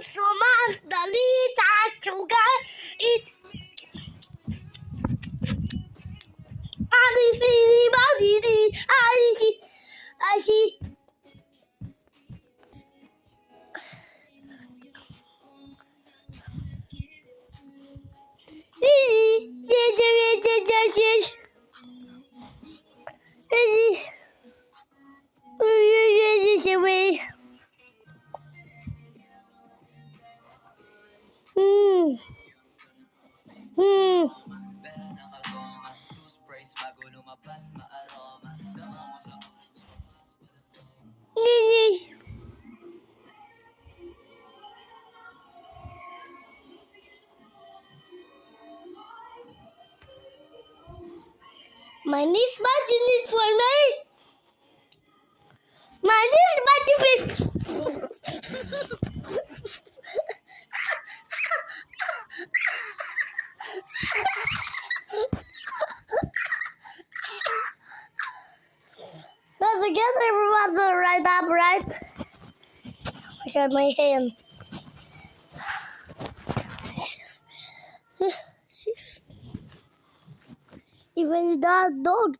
sumandali sa sugar. I see. My niece budget need for me. My niece budget. Let's get everyone to right up, right? Look at my hand. Even that dog.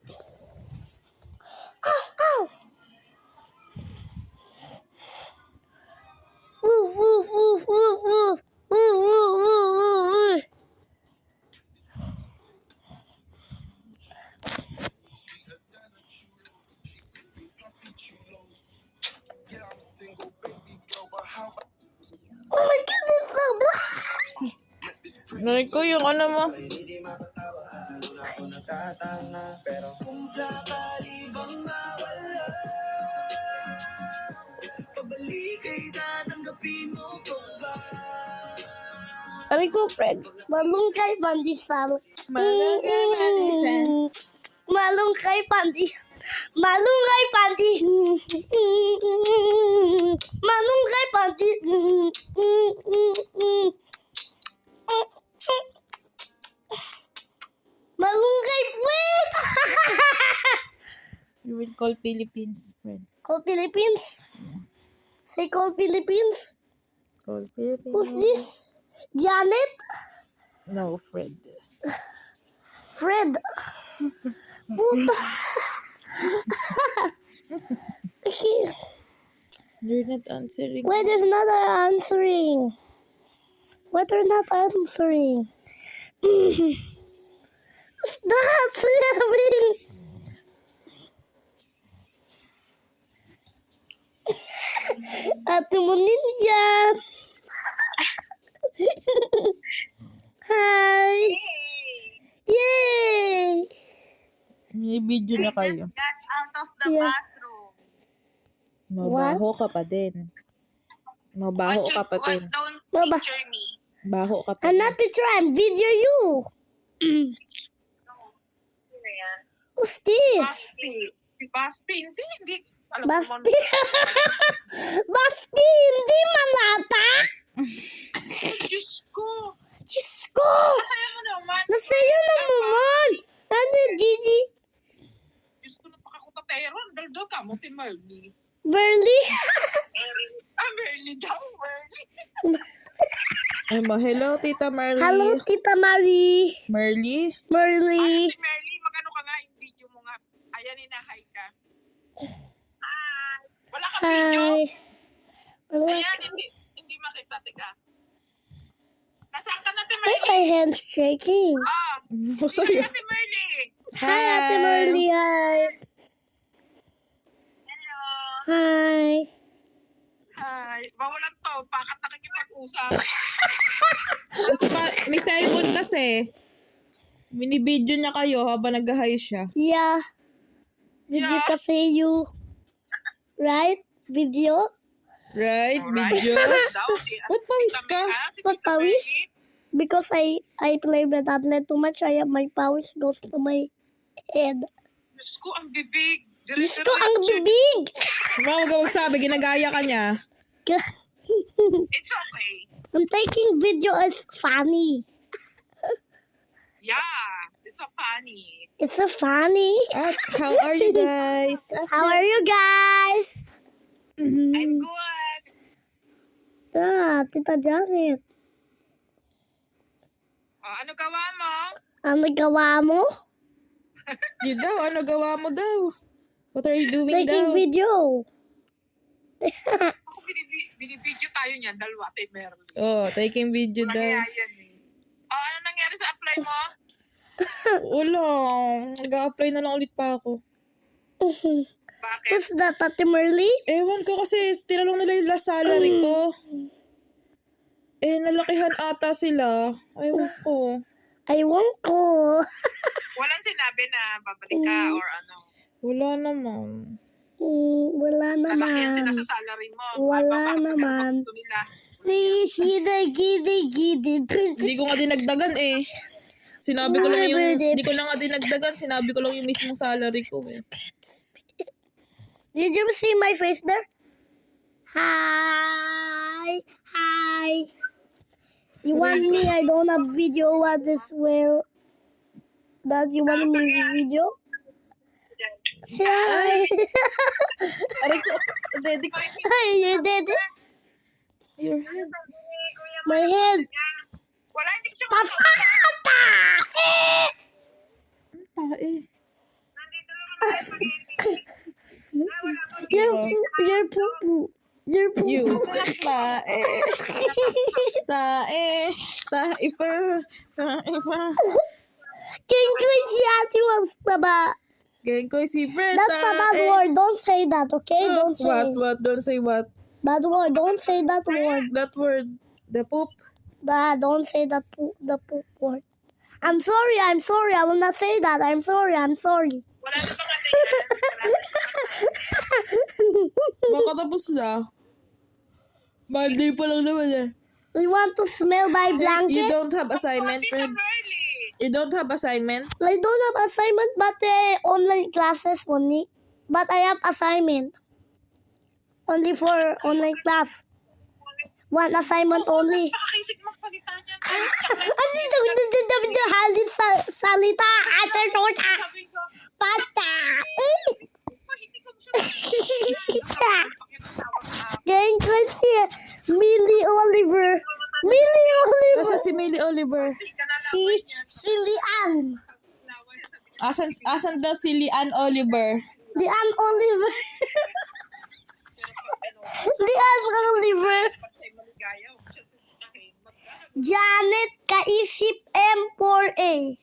Ow. Woof, woof, woof, woof, woof. Woof, woof, woof, woof, woof. Oh my God, it's so black. Nariko yung ano mo. Rico Fred, malungkay pandesal. Malungkay pandesal. Malungkay pandi. Malungkay pandi. Malungkay pandi. Malunggay puwet! You will call Philippines, friend. Call Philippines? Say call Philippines? Call Philippines. Who's this? Janet? No, Fred. Fred? Puta! Okay. You're not answering. Why there's not answering? Why they're not answering? That's happening. Ate mo ninja. Hi. Yay. I-video na kayo. Just got out of the Yeah. bathroom. Mabaho ka pa din. Mabaho ka pa din. Don't Baba. picture me. Baho ka pa I'm din. not picture, I'm video you. Ano yan? Who's this? Basti. Si Basti. Hindi. Alam Basti. Basti, hindi manata. Diyos ko. Diyos ko. Masaya mo naman. Nasa'yo naman. Ano, Gigi? Diyos ko, napakakutatero. Daldal ka mo, si Merly. Burley? Merly daw, Merly. Ay mo, hello, Tita Marley. Hello, Tita Marie. Marley? Merly. Si Merly, magano ka nga yung video mo nga. Ayan, hi ka. Hi. Wala kang video. Hi. What? Ayan, hindi makita. Teka. Nasaan ka na, si Why Merly? my hands shaking? Masaya. Si Merly. Hi, Ate Merly. Hi. Hello. Hi. Hi. Bawalan to. Bakit nakikipag-usap? Tapos may cellphone kasi. Binibidyo niya kayo habang nag-hi siya. Yeah. Video Yeah. kasi you. Right? Video? Right? Video? Ba't pawis ka? Ba't pawis? Because I play with athlete too much, my powers goes to my head. Diyos ko, ang bibig. Diyos ko, ang bibig! Huwag ka magsabi, ginagaya ka niya. It's okay. I'm taking video as funny. Yeah, it's so funny. It's so funny. Ask, how are you guys? Ask How are you guys? I'm good. Tita Janet. Ano gawa mo? Ano gawa mo? You daw, ano gawa mo daw? What are you doing Taking daw? video. Ako binibidyo tayo niyan, dalawa, kay Merly. Oh, taking video Wala daw. kaya yan eh. Ano nangyari sa apply mo? Wala. Nag-a-apply na lang ulit pa ako. Bakit? Who's that, Ate Merly? Ewan ko kasi tinanong nila yung last salary ko. Nalakihan ata sila. Ewan ko. Ewan ko. Walang sinabi na babalik ka or ano. Wala naman. Wala Nalakihan sila naman. sa salary mo. Wala Baka naman. gusto nila. Gidi. Hindi ko nga dinagdagan eh. Sinabi ko lang yung, hindi ko lang nga dinagdagan. Sinabi ko lang yung mismong salary ko eh. Did you see my face there? Hi. You want me? I don't have video. What is well? That you want me video? Say hi. Aray ko, dedi ko. Hi, you did it. Your head. My head. Wala, hindi ko siya Papata! Tae. nandito lang naman tayo pag-iisip. You're poo. You're poo. You. Tae. Tae pa. King si Ate wants na ba? Ganyan ko si Brenda. That's a bad word. Don't say that, okay? Don't say What? Don't say what? bad word. Don't say that word. That word. The poop. Don't say that the poop word. I'm sorry. I will not say that. I'm sorry. Wala na ba kasi yan? Baka tapos na. Monday pa lang naman eh. You want to smell my You blanket? don't have assignment, Tita friend? Merly. You don't have assignment? I don't have assignment, but online classes only. But I have assignment. Only for online class. One assignment only. Pakakisig magsalita niyan. Ano yung halin sa salita? Ate Tota. Sabi ko, Pata. hindi ko siya Gang kasi. Millie Oliver. Millie Oliver. Nasa si Millie Oliver. Si Lian. Asan daw si Lian Oliver? Lian Oliver. Lian Oliver. Janet Kaisip M4A.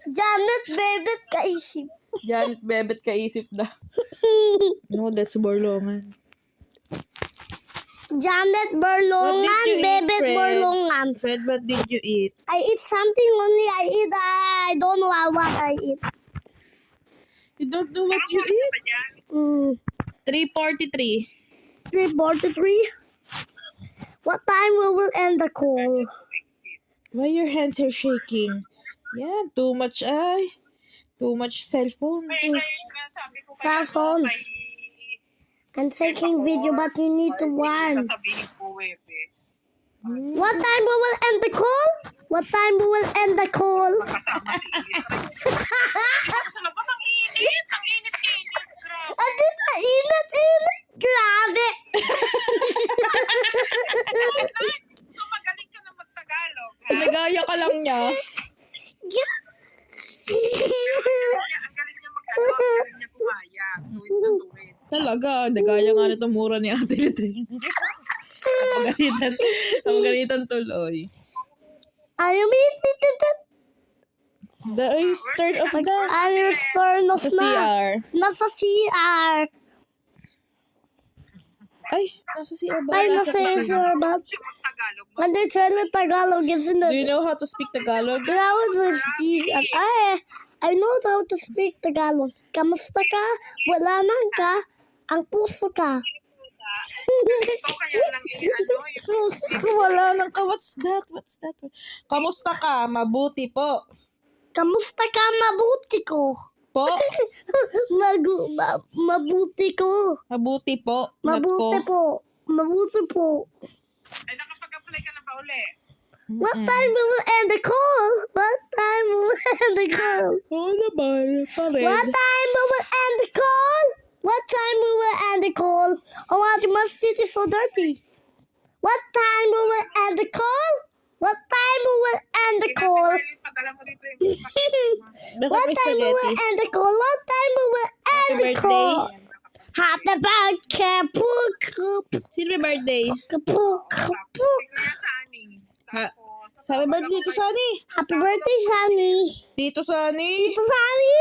Janet Bebet Kaisip. Janet Bebet kaisip na. No, that's Borlongan. Janet What Berlongan, did you eat, Bebet Fred? Berlongan. Fred, what did you eat? I eat something only. I don't know what I eat. You don't know what you eat? 3:43. 3:43. What time we will end the call? Why your hands are shaking? Yeah, too much cellphone. Cellphone. I'm taking video, but you need to warn. Sasabihin ko, Webes. What time we will end the call? What time we will end the call? Kasama si Iris. Sa labas, ang init. Ang init-init. Grabe. Ate na init. Grabe. So, magaling ka na mag-Tagalog, ha? Nagaya ka lang niya. Ang galing niya mag-ano, ang galing niya kumaya. Tuwid na tuwid. Talaga, nagaya nga nito mura ni Ate Litin. Napagalitan tuloy. I mean, The start of the I'm turn off sa na. CR. Nasa CR. Ay, nasa CR ba? Ay, nasa CR ba? Siya mag-Tagalog. And they turn the Tagalog, isn't Do you it? know how to speak Tagalog? I know how to speak Tagalog. Kamusta ka? Wala nang ka. Ang puso ka. Ikaw kaya lang yung Wala nang ka. What's that? Kamusta ka? Mabuti po. Kamusta ka? Mabuti ko. Po? Mabuti ko. Mabuti po. Not Mabuti ko. po. Mabuti po. Ay, nakapag-apply ka na ba uli? What time we will end the call? What time we will end the call? Oo naman. What time we will end the call? What time we will end the call? Oh, what must it is so dirty. What time we will end the call? What time we will end the call? Padala mo dito yung pakit mo. Bakit What may time we will spaghetti? end the call? What time we will end Happy the birthday. call? Happy birthday, Puk. Sino may birthday? Puk. Si Kuya Sunny. Ha? Tapos, Sabi ba dito Sunny? Happy birthday, Sunny. Tito Sunny? Tito Sunny.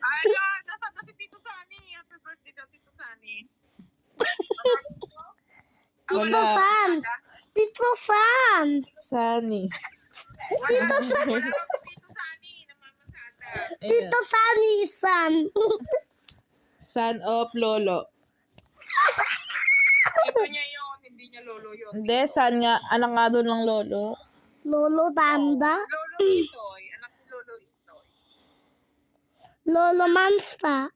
ayun, nasa na si Tito Sunny. Happy birthday daw, Tito Sunny. Tito Wala. San. Tito San. Sunny. Tito San. Tito Sunny, namamasada. Tito Sunny San. Son of Lolo. Ito niya yun, hindi niya lolo yun. Hindi, son nga. Anak nga doon ng Lolo. Lolo Danda. Lolo Itoy, anak ni Lolo Itoy. Lolo Mansta.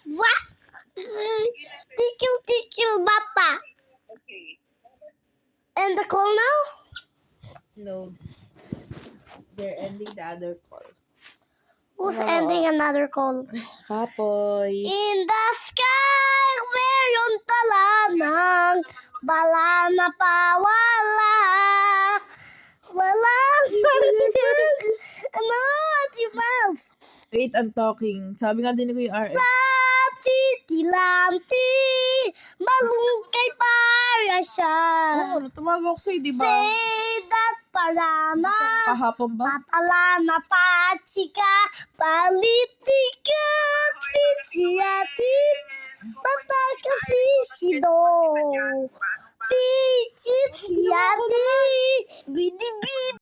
What? Tikil bata. Okay. And the call now? No. They're ending the other call. Who's ending another call? Kapoy. In the sky, meron talanang bala na pawala. Wala ano, Jibals? Wait, I'm talking. Sabi nga din ko yung RS. Sa titilanti, malungkay para siya. Oo, tumawag ako sa'yo, di ba? Say that para na. Kahapon ba? Papala na pachika, politika, titiati, patakasi sido. Pichit siati, bidi